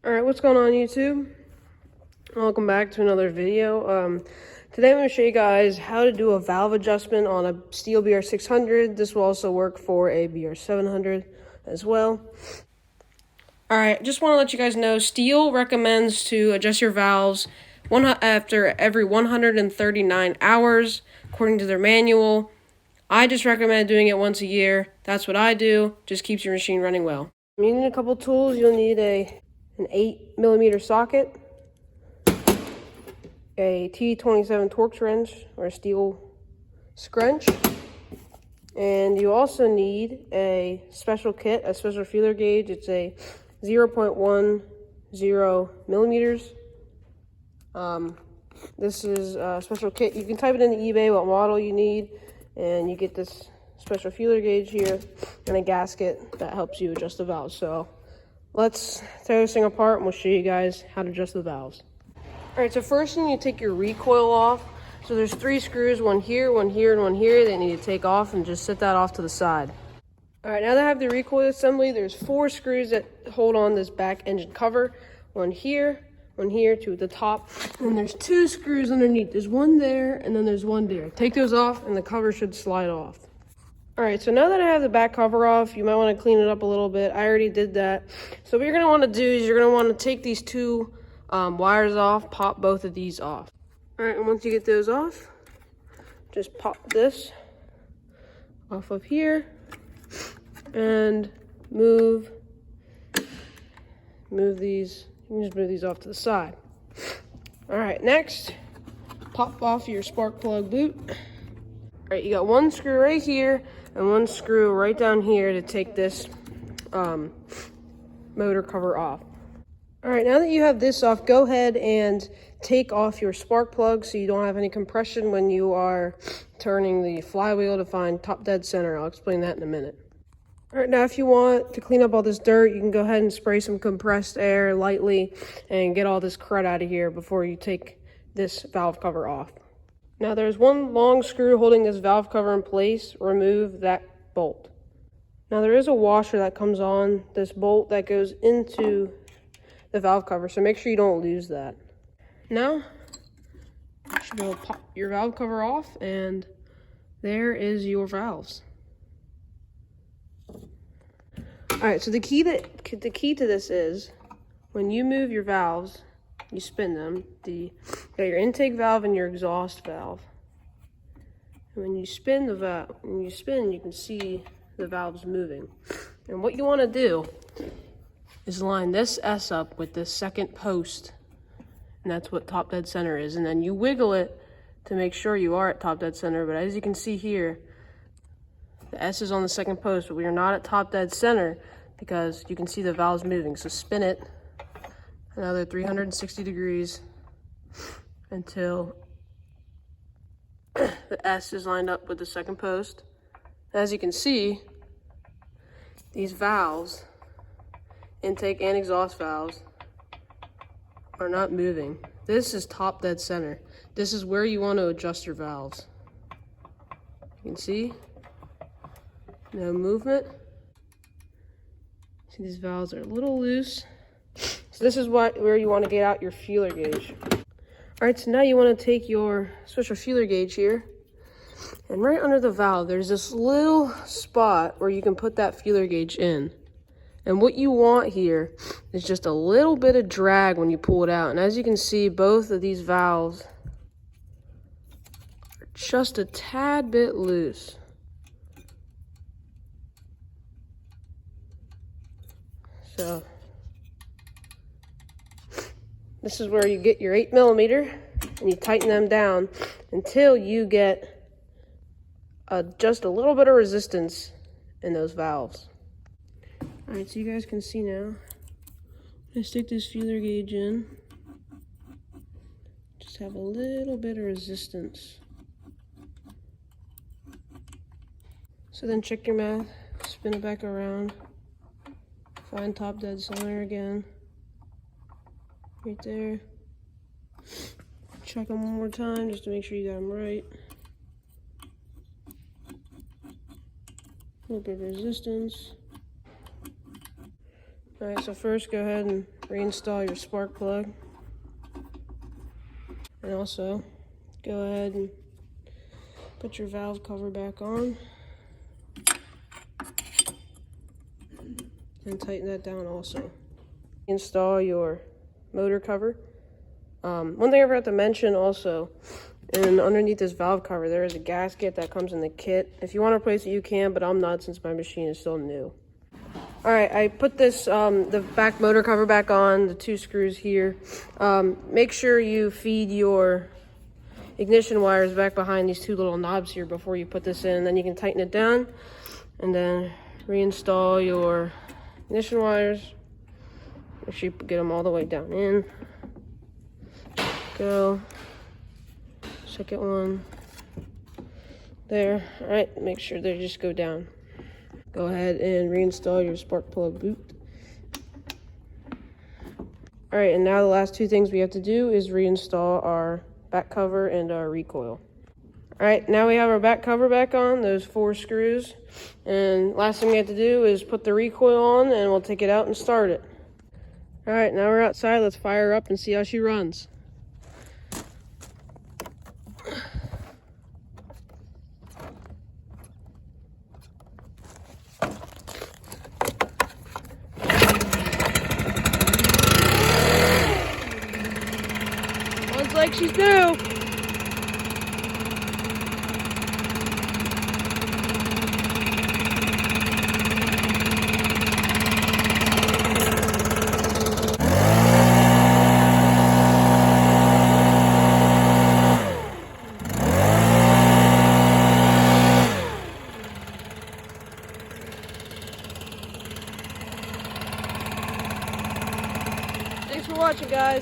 Alright, what's going on YouTube? Welcome back to another video. Today I'm going to show you guys how to do a valve adjustment on a Stihl BR600. This will also work for a BR700 as well. Alright, just want to let you guys know, Stihl recommends to adjust your valves after every 139 hours, according to their manual. I just recommend doing it once a year. That's what I do. Just keeps your machine running well. You need a couple tools. You'll need an 8mm socket, a T27 Torx wrench or a Stihl scrunch, and you also need a special kit, a special feeler gauge. It's a 0.10 millimeters. This is a special kit. You can type it into eBay what model you need, and you get this special feeler gauge here and a gasket that helps you adjust the valve. So let's tear this thing apart and we'll show you guys how to adjust the valves. Alright, so first you need to take your recoil off. So there's 3 screws, one here, one here, and one here that you need to take off, and just set that off to the side. Alright, now that I have the recoil assembly, there's 4 screws that hold on this back engine cover. One here to the top, and there's 2 screws underneath. There's one there, and then there's one there. Take those off, and the cover should slide off. Alright, so now that I have the back cover off, you might want to clean it up a little bit. I already did that. So what you're going to want to do is you're going to want to take these 2 wires off, pop both of these off. Alright, and once you get those off, just pop this off of here and move these. You can just move these off to the side. Alright, next, pop off your spark plug boot. Alright, you got 1 screw right here and 1 screw right down here to take this motor cover off. Alright, now that you have this off, go ahead and take off your spark plug so you don't have any compression when you are turning the flywheel to find top dead center. I'll explain that in a minute. Alright, now if you want to clean up all this dirt, you can go ahead and spray some compressed air lightly and get all this crud out of here before you take this valve cover off. Now there's 1 long screw holding this valve cover in place. Remove that bolt. Now there is a washer that comes on this bolt that goes into the valve cover, so make sure you don't lose that. Now you should be able to pop your valve cover off, and there is your valves. Alright, so the key to this is when you move your valves, you spin them. You got your intake valve and your exhaust valve. And when you spin the valve, you can see the valves moving. And what you want to do is line this S up with this second post, and that's what top dead center is. And then you wiggle it to make sure you are at top dead center. But as you can see here, the S is on the second post, but we are not at top dead center because you can see the valves moving. So spin it another 360 degrees until the S is lined up with the second post. As you can see, these valves, intake and exhaust valves, are not moving. This is top dead center. This is where you want to adjust your valves. You can see no movement. See, these valves are a little loose. So this is where you want to get out your feeler gauge. Alright, so now you want to take your special feeler gauge here, and right under the valve there's this little spot where you can put that feeler gauge in. And what you want here is just a little bit of drag when you pull it out. And as you can see, both of these valves are just a tad bit loose. So this is where you get your 8mm and you tighten them down until you get just a little bit of resistance in those valves. Alright, so you guys can see now. I stick this feeler gauge in. Just have a little bit of resistance. So then check your math, spin it back around. Find top dead center again. Right there. Check them one more time just to make sure you got them right. A little bit of resistance. Alright, so first go ahead and reinstall your spark plug. And also, go ahead and put your valve cover back on. And tighten that down also. Install your motor cover. One thing I forgot to mention also, and underneath this valve cover, there is a gasket that comes in the kit. If you want to replace it, you can, but I'm not since my machine is still new. Alright, I put this, the back motor cover back on, the 2 screws here. Make sure you feed your ignition wires back behind these 2 little knobs here before you put this in. Then you can tighten it down and then reinstall your ignition wires. Make sure you get them all the way down in. Go. Second one. There. Alright, make sure they just go down. Go ahead and reinstall your spark plug boot. Alright, and now the last 2 things we have to do is reinstall our back cover and our recoil. Alright, now we have our back cover back on, those 4 screws. And last thing we have to do is put the recoil on, and we'll take it out and start it. Alright, now we're outside. Let's fire her up and see how she runs. Runs like she's new. Thanks for watching, guys.